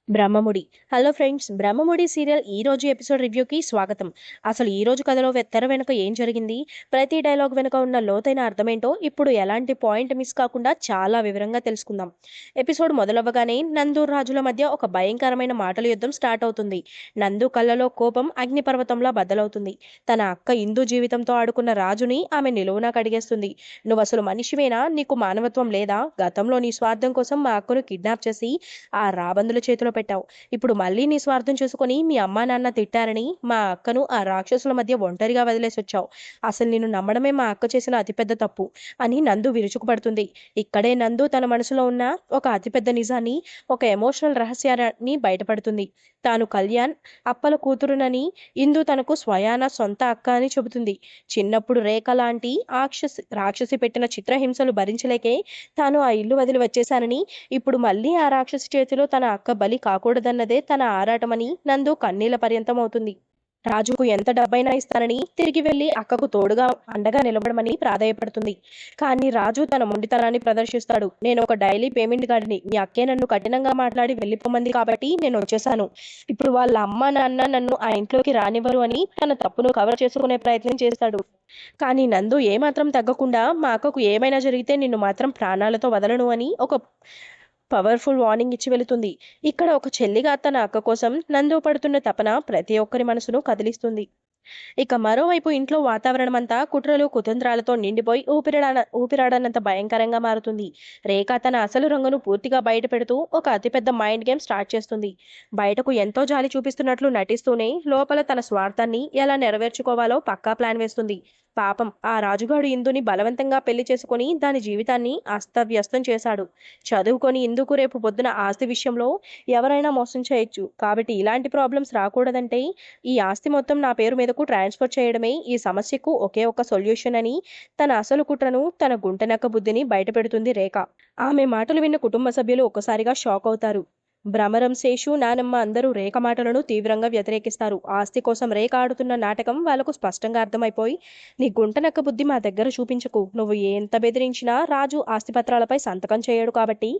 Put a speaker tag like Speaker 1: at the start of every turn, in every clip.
Speaker 1: Brahmamudi. Hello friends, Brahmamudi serial ఈ రోజు episode రివ్యూకి స్వాగతం. అసలు ఈ రోజు కథలో తెర వెనుక ఏం జరిగింది, ప్రతి డైలాగ్ వెనుక ఉన్న లోతైన అర్థమేంటో ఇప్పుడు ఎలాంటి పాయింట్ మిస్ కాకుండా చాలా వివరంగా తెలుసుకుందాం. ఎపిసోడ్ మొదలవ్వగానే నందు రాజుల మధ్య ఒక భయంకరమైన మాటల యుద్ధం స్టార్ట్ అవుతుంది. నందు కళ్ళలో కోపం అగ్నిపర్వతంలా బద్దలవుతుంది. తన అక్క ఇందు జీవితంతో ఆడుకున్న రాజుని ఆమె నిలువునా కడిగేస్తుంది. నువ్వసలు మనిషివేనా? నీకు మానవత్వం లేదా? గతంలో నీ స్వార్థం కోసం మా అక్కను కిడ్నాప్ చేసి ఆ రాబందుల చేతిలో పెట్టావు. ఇప్పుడు మళ్ళీ నీ స్వార్థం చూసుకొని మీ అమ్మా నాన్న తిట్టారని మా అక్కను ఆ రాక్షసుల మధ్య ఒంటరిగా వదిలేసొచ్చావు. అసలు నిన్ను నమ్మడమే మా అక్క చేసిన అతిపెద్ద తప్పు అని నందు విరుచుకుపడుతుంది. ఇక్కడే నందు తన మనసులో ఉన్న ఒక అతిపెద్ద నిజాన్ని, ఒక ఎమోషనల్ రహస్యాన్ని బయటపడుతుంది. తాను కళ్యాణ్ అప్పల కూతురునని, ఇందు తనకు స్వయాన సొంత అక్క అని చెబుతుంది. చిన్నప్పుడు రేఖ లాంటి రాక్షసి పెట్టిన చిత్రహింసలు భరించలేకే తాను ఆ ఇల్లు వదిలి వచ్చేశానని, ఇప్పుడు మళ్ళీ ఆ రాక్షసి చేతిలో తన అక్క బలి కాకూడదన్నదే తన ఆరాటమని నందు కన్నీళ్ల పర్యంతం అవుతుంది. రాజుకు ఎంత డబ్బైనా ఇస్తానని, తిరిగి వెళ్లి అక్కకు తోడుగా అండగా నిలబడమని ప్రాధేయపడుతుంది. కానీ రాజు తన మొండితనాన్ని ప్రదర్శిస్తాడు. నేను ఒక డైలీ పేమెంట్ గాడిని, మీ అక్కే నన్ను కఠినంగా మాట్లాడి వెళ్ళిపోమంది కాబట్టి నేను వచ్చేసాను. ఇప్పుడు వాళ్ళ అమ్మ నాన్న నన్ను ఆ ఇంట్లోకి రానివ్వరు అని తన తప్పును కవర్ చేసుకునే ప్రయత్నం చేస్తాడు. కానీ నందు ఏమాత్రం తగ్గకుండా, మా అక్కకు ఏమైనా జరిగితే నిన్ను మాత్రం ప్రాణాలతో వదలను అని ఒక పవర్ఫుల్ వార్నింగ్ ఇచ్చి వెళుతుంది. ఇక్కడ ఒక చెల్లిగా తన అక్క కోసం నందు పడుతున్న తపన ప్రతి ఒక్కరి మనసును కదిలిస్తుంది. ఇక మరోవైపు ఇంట్లో వాతావరణం అంతా కుట్రలు కుతంత్రాలతో నిండిపోయి ఊపిరాడనంత భయంకరంగా మారుతుంది. రేఖ తన అసలు రంగును పూర్తిగా బయట పెడుతూ ఒక అతిపెద్ద మైండ్ గేమ్ స్టార్ట్ చేస్తుంది. బయటకు ఎంతో జాలి చూపిస్తున్నట్లు నటిస్తూనే లోపల తన స్వార్థాన్ని ఎలా నెరవేర్చుకోవాలో పక్కా ప్లాన్ వేస్తుంది. పాపం ఆ రాజుగాడు ఇందుని బలవంతంగా పెళ్లి చేసుకుని దాని జీవితాన్ని అస్తవ్యస్తం చేశాడు. చదువుకొని ఇందుకు రేపు పొద్దున ఆస్తి విషయంలో ఎవరైనా మోసం చేయొచ్చు. కాబట్టి ఇలాంటి ప్రాబ్లమ్స్ రాకూడదంటే ఈ ఆస్తి మొత్తం నా పేరు మీదకు ట్రాన్స్ఫర్ చేయడమే ఈ సమస్యకు ఒకే ఒక సొల్యూషన్ అని తన అసలు కుట్రను, తన గుంటనక్క బుద్ధిని బయటపెడుతుంది రేఖ. ఆమె మాటలు విన్న కుటుంబ సభ్యులు ఒక్కసారిగా షాక్ అవుతారు. భ్రమరం, శేషు, నానమ్మ అందరూ రేఖ మాటలను తీవ్రంగా వ్యతిరేకిస్తారు. ఆస్తి కోసం రేఖ ఆడుతున్న నాటకం వాళ్లకు స్పష్టంగా అర్థమైపోయి, నీ గుంటనక్క బుద్ధి మా దగ్గర చూపించకు. నువ్వు ఎంత బెదిరించినా రాజు ఆస్తిపత్రాలపై సంతకం చేయడు కాబట్టి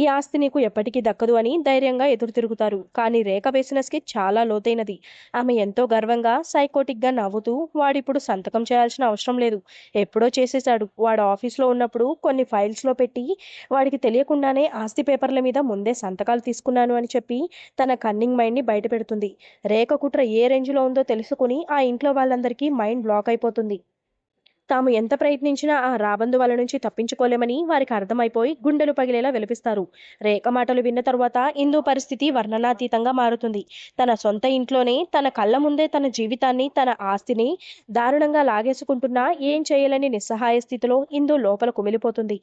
Speaker 1: ఈ ఆస్తి నీకు ఎప్పటికీ దక్కదు అని ధైర్యంగా ఎదురు తిరుగుతారు. కానీ రేఖ వేసిన స్కెచ్ చాలా లోతైనది. ఆమె ఎంతో గర్వంగా సైకోటిక్గా నవ్వుతూ, వాడిప్పుడు సంతకం చేయాల్సిన అవసరం లేదు, ఎప్పుడో చేసేశాడు. వాడు ఆఫీస్లో ఉన్నప్పుడు కొన్ని ఫైల్స్లో పెట్టి వాడికి తెలియకుండానే ఆస్తి పేపర్ల మీద ముందే సంతకాలు తీసుకున్నాను అని చెప్పి తన కన్నింగ్ మైండ్ని బయట పెడుతుంది. రేఖ కుట్ర ఏ రేంజ్లో ఉందో తెలుసుకుని ఆ ఇంట్లో వాళ్ళందరికీ మైండ్ బ్లాక్ అయిపోతుంది. తాము ఎంత ప్రయత్నించినా ఆ రాబందు వాళ్ళ నుంచి తప్పించుకోలేమని వారికి అర్థమైపోయి గుండెలు పగిలేలా విలపిస్తారు. రేఖ మాటలు విన్న తరువాత ఇందు పరిస్థితి వర్ణనాతీతంగా మారుతుంది. తన సొంత ఇంట్లోనే తన కళ్ళ ముందే తన జీవితాన్ని, తన ఆస్తిని దారుణంగా లాగేసుకుంటున్నా ఏం చేయలేని నిస్సహాయ స్థితిలో ఇందు లోపల కుమిలిపోతుంది.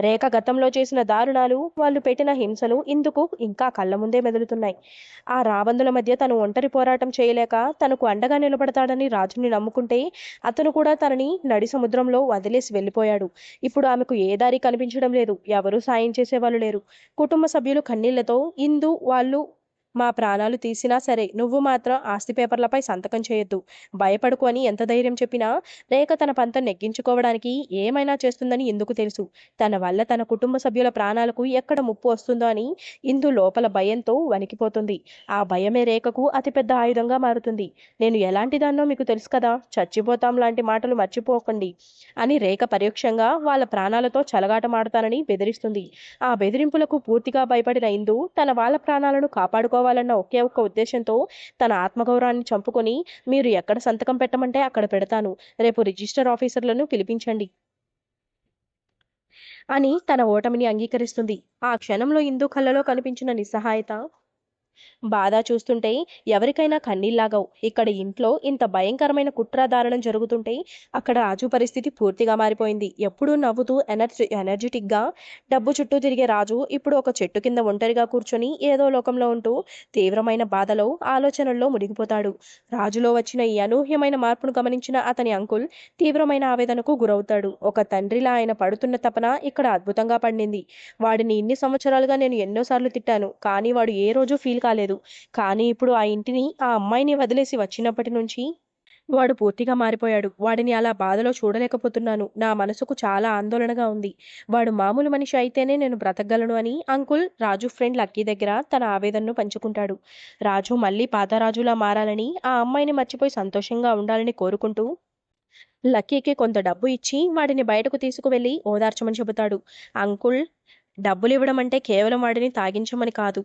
Speaker 1: రేఖ గతంలో చేసిన దారుణాలు, వాళ్ళు పెట్టిన హింసలు ఇందుకు ఇంకా కళ్ళ ముందే మెదులుతున్నాయి. ఆ రాబందుల మధ్య తను ఒంటరి పోరాటం చేయలేక తనకు అండగా నిలబడతాడని రాజుని నమ్ముకుంటే అతను కూడా తనని నడి సముద్రంలో వదిలేసి వెళ్ళిపోయాడు. ఇప్పుడు ఆమెకు ఏ దారి కనిపించడం లేదు. ఎవరూ సాయం చేసేవాళ్ళు లేరు. కుటుంబ సభ్యులు కన్నీళ్లతో, ఇందు వాళ్ళు మా ప్రాణాలు తీసినా సరే నువ్వు మాత్రం ఆస్తి పేపర్లపై సంతకం చేయొద్దు, భయపడుకు అని ఎంత ధైర్యం చెప్పినా రేఖ తన పంతం నెగ్గించుకోవడానికి ఏమైనా చేస్తుందని ఇందుకు తెలుసు. తన వల్ల తన కుటుంబ సభ్యుల ప్రాణాలకు ఎక్కడ ముప్పు వస్తుందో అని ఇందు లోపల భయంతో వణికిపోతుంది. ఆ భయమే రేఖకు అతిపెద్ద ఆయుధంగా మారుతుంది. నేను ఎలాంటి దాన్నో మీకు తెలుసు కదా, చచ్చిపోతాం లాంటి మాటలు మర్చిపోకండి అని రేఖ పరోక్షంగా వాళ్ళ ప్రాణాలతో చెలగాటమాడుతానని బెదిరిస్తుంది. ఆ బెదిరింపులకు పూర్తిగా భయపడిన ఇందు తన వాళ్ళ ప్రాణాలను కాపాడుకోవాలన్న ఒకే ఒక్క ఉద్దేశంతో తన ఆత్మగౌరవాన్ని చంపుకొని, మీరు ఎక్కడ సంతకం పెట్టమంటే అక్కడ పెడతాను, రేపు రిజిస్టర్ ఆఫీసర్లను పిలిపించండి అని తన ఓటమిని అంగీకరిస్తుంది. ఆ క్షణంలో ఇందు కళ్ళలో కనిపించిన నిస్సహాయత, బాధ చూస్తుంటే ఎవరికైనా కన్నీళ్లాగవు. ఇక్కడ ఇంట్లో ఇంత భయంకరమైన కుట్రదారణం జరుగుతుంటే అక్కడ రాజు పరిస్థితి పూర్తిగా మారిపోయింది. ఎప్పుడూ నవ్వుతూ ఎనర్జెటిక్గా డబ్బు చుట్టూ తిరిగే రాజు ఇప్పుడు ఒక చెట్టు కింద ఒంటరిగా కూర్చొని ఏదో లోకంలో ఉంటూ తీవ్రమైన బాధలో, ఆలోచనల్లో మునిగిపోతాడు. రాజులో వచ్చిన ఈ అనూహ్యమైన మార్పును గమనించిన అతని అంకుల్ తీవ్రమైన ఆవేదనకు గురవుతాడు. ఒక తండ్రిలా ఆయన పడుతున్న తపన ఇక్కడ అద్భుతంగా పండింది. వాడిని ఇన్ని సంవత్సరాలుగా నేను ఎన్నోసార్లు తిట్టాను, కానీ వాడు ఏ రోజు ఫీల్ కాలేదు. కానీ ఇప్పుడు ఆ ఇంటిని, ఆ అమ్మాయిని వదిలేసి వచ్చినప్పటి నుంచి వాడు పూర్తిగా మారిపోయాడు. వాడిని అలా బాధలో చూడలేకపోతున్నాను. నా మనసుకు చాలా ఆందోళనగా ఉంది. వాడు మామూలు మనిషి అయితేనే నేను బ్రతకగలను అని అంకుల్ రాజు ఫ్రెండ్ లక్కీ దగ్గర తన ఆవేదనను పంచుకుంటాడు. రాజు మళ్ళీ పాత రాజులా మారాలని, ఆ అమ్మాయిని మర్చిపోయి సంతోషంగా ఉండాలని కోరుకుంటూ లక్కీకి కొంత డబ్బు ఇచ్చి వాడిని బయటకు తీసుకువెళ్ళి ఓదార్చమని చెబుతాడు. అంకుల్ డబ్బులివ్వడం అంటే కేవలం వాడిని తాగించమని కాదు.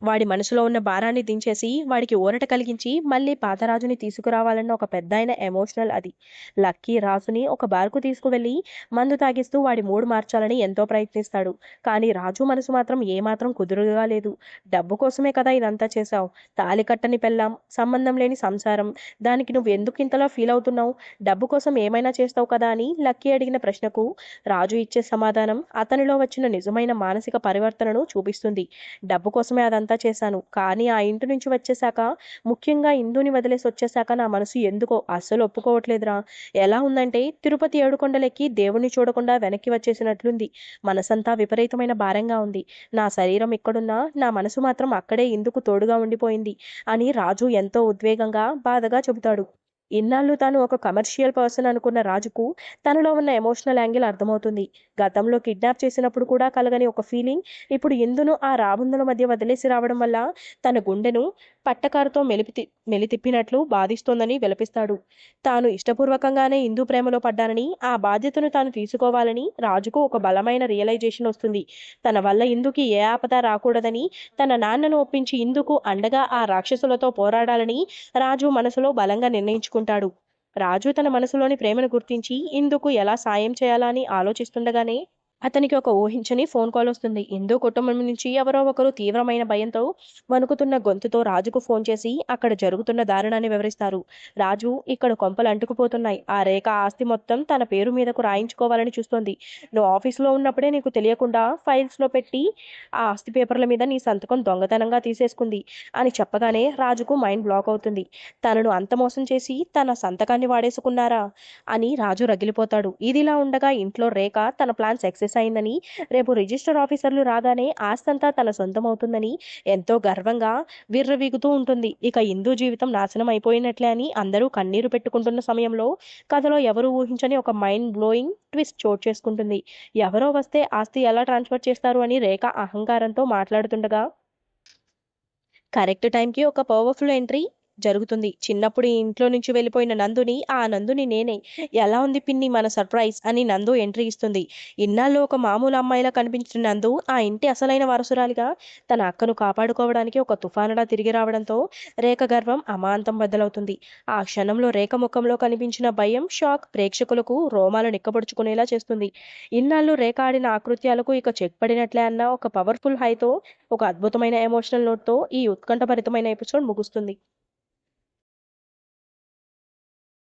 Speaker 1: వాడి మనసులో ఉన్న భారాన్ని దించేసి, వాడికి ఊరట కలిగించి, మళ్ళీ పాత రాజుని తీసుకురావాలన్న ఒక పెద్దాయన ఎమోషనల్ అది. లక్కీ రాజుని ఒక బార్‌కు తీసుకువెళ్ళి, మందు తాగిస్తూ వాడి మూడ్ మార్చాలని ఎంతో ప్రయత్నిస్తాడు. కానీ రాజు మనసు మాత్రం ఏమాత్రం కుదురుగా లేదు. డబ్బు కోసమే కదా ఇదంతా చేశావు. తాళి కట్టని పెళ్ళాం, సంబంధం లేని సంసారం. దానికి నువ్వెందుకింతలా ఫీలవుతున్నావు? డబ్బు కోసం ఏమైనా చేస్తావు కదా అని లక్కీ అడిగిన ప్రశ్నకు రాజు ఇచ్చే సమాధానం అతనిలో వచ్చిన నిజమైన మానసిక పరివర్తనను చూపిస్తుంది. డబ్బు కోసమే అదంతా చేశాను. కానీ ఆ ఇంటి నుంచి వచ్చేశాక, ముఖ్యంగా ఇందుని వదిలేసి వచ్చేశాక నా మనసు ఎందుకో అస్సలు ఒప్పుకోవట్లేదురా. ఎలా ఉందంటే తిరుపతి ఏడుకొండలెక్కి దేవుడిని చూడకుండా వెనక్కి వచ్చేసినట్లుంది. మనసంతా విపరీతమైన భారంగా ఉంది. నా శరీరం ఇక్కడున్నా నా మనసు మాత్రం అక్కడే ఇందుకు తోడుగా ఉండిపోయింది అని రాజు ఎంతో ఉద్వేగంగా, బాధగా చెబుతాడు. ఇన్నాళ్ళు తాను ఒక కమర్షియల్ పర్సన్ అనుకున్న రాజుకు తనలో ఉన్న ఎమోషనల్ యాంగిల్ అర్థమవుతుంది. గతంలో కిడ్నాప్ చేసినప్పుడు కూడా కలగని ఒక ఫీలింగ్ ఇప్పుడు ఇందును ఆ రాబందుల మధ్య వదిలేసి రావడం వల్ల తన గుండెను పట్టకారుతో మెలితిప్పినట్లు బాధిస్తోందని విలపిస్తాడు. తాను ఇష్టపూర్వకంగానే ఇందు ప్రేమలో పడ్డానని, ఆ బాధ్యతను తాను తీసుకోవాలని రాజుకు ఒక బలమైన రియలైజేషన్ వస్తుంది. తన వల్ల ఇందుకి ఏ ఆపద రాకూడదని, తన నాన్నను ఒప్పించి ఇందుకు అండగా ఆ రాక్షసులతో పోరాడాలని రాజు మనసులో బలంగా నిర్ణయించుకుంటాడు. రాజు తన మనసులోని ప్రేమను గుర్తించి ఇందుకు ఎలా సాయం చేయాలా అని ఆలోచిస్తుండగానే అతనికి ఒక ఊహించని ఫోన్ కాల్ వస్తుంది. ఇందు కుటుంబం నుంచి ఎవరో ఒకరు తీవ్రమైన భయంతో వణుకుతున్న గొంతుతో రాజుకు ఫోన్ చేసి అక్కడ జరుగుతున్న దారుణాన్ని వివరిస్తారు. రాజు ఇక్కడ కొంపలు అంటుకుపోతున్నాయి. ఆ రేఖ ఆస్తి మొత్తం తన పేరు మీదకు రాయించుకోవాలని చూస్తోంది. నువ్వు ఆఫీసులో ఉన్నప్పుడే నీకు తెలియకుండా ఫైల్స్లో పెట్టి ఆ ఆస్తి పేపర్ల మీద నీ సంతకం దొంగతనంగా తీసేసుకుంది అని చెప్పగానే రాజుకు మైండ్ బ్లాక్ అవుతుంది. తనను అంత మోసం చేసి తన సంతకాన్ని వాడేసుకున్నారా అని రాజు రగిలిపోతాడు. ఇదిలా ఉండగా ఇంట్లో రేఖ తన ప్లాన్ సక్సెస్ అయిందని, రేపు రిజిస్టర్ ఆఫీసర్లు రాగానే ఆస్తంతా తన సొంతమవుతుందని ఎంతో గర్వంగా విర్రవీగుతూ ఉంటుంది. ఇక ఇందు జీవితం నాశనం అయిపోయినట్లే అని అందరూ కన్నీరు పెట్టుకుంటున్న సమయంలో కథలో ఎవరు ఊహించని ఒక మైండ్ బ్లోయింగ్ ట్విస్ట్ చోటు చేసుకుంటుంది. ఎవరో వస్తే ఆస్తి ఎలా ట్రాన్స్ఫర్ చేస్తారు అని రేఖ అహంకారంతో మాట్లాడుతుండగా కరెక్ట్ టైంకి ఒక పవర్ఫుల్ ఎంట్రీ జరుగుతుంది. చిన్నప్పుడు ఈ ఇంట్లో నుంచి వెళ్ళిపోయిన నందుని, ఆ నందుని నేనే. ఎలా ఉంది పిన్ని మన సర్ప్రైజ్ అని నందు ఎంట్రీ ఇస్తుంది. ఇన్నాళ్ళు ఒక మామూలు అమ్మాయిలా కనిపించిన నందు ఆ ఇంటి అసలైన వారసురాలిగా తన అక్కను కాపాడుకోవడానికి ఒక తుఫానులా తిరిగి రావడంతో రేఖ గర్వం అమాంతం బద్దలవుతుంది. ఆ క్షణంలో రేఖ ముఖంలో కనిపించిన భయం, షాక్ ప్రేక్షకులకు రోమాలు నిక్కబొడుచుకునేలా చేస్తుంది. ఇన్నాళ్ళు రేఖ ఆడిన ఆకృత్యాలకు ఇక చెక్ పడినట్లే అన్న ఒక పవర్ఫుల్ హైతో, ఒక అద్భుతమైన ఎమోషనల్ నోట్తో ఈ ఉత్కంఠభరితమైన ఎపిసోడ్ ముగుస్తుంది.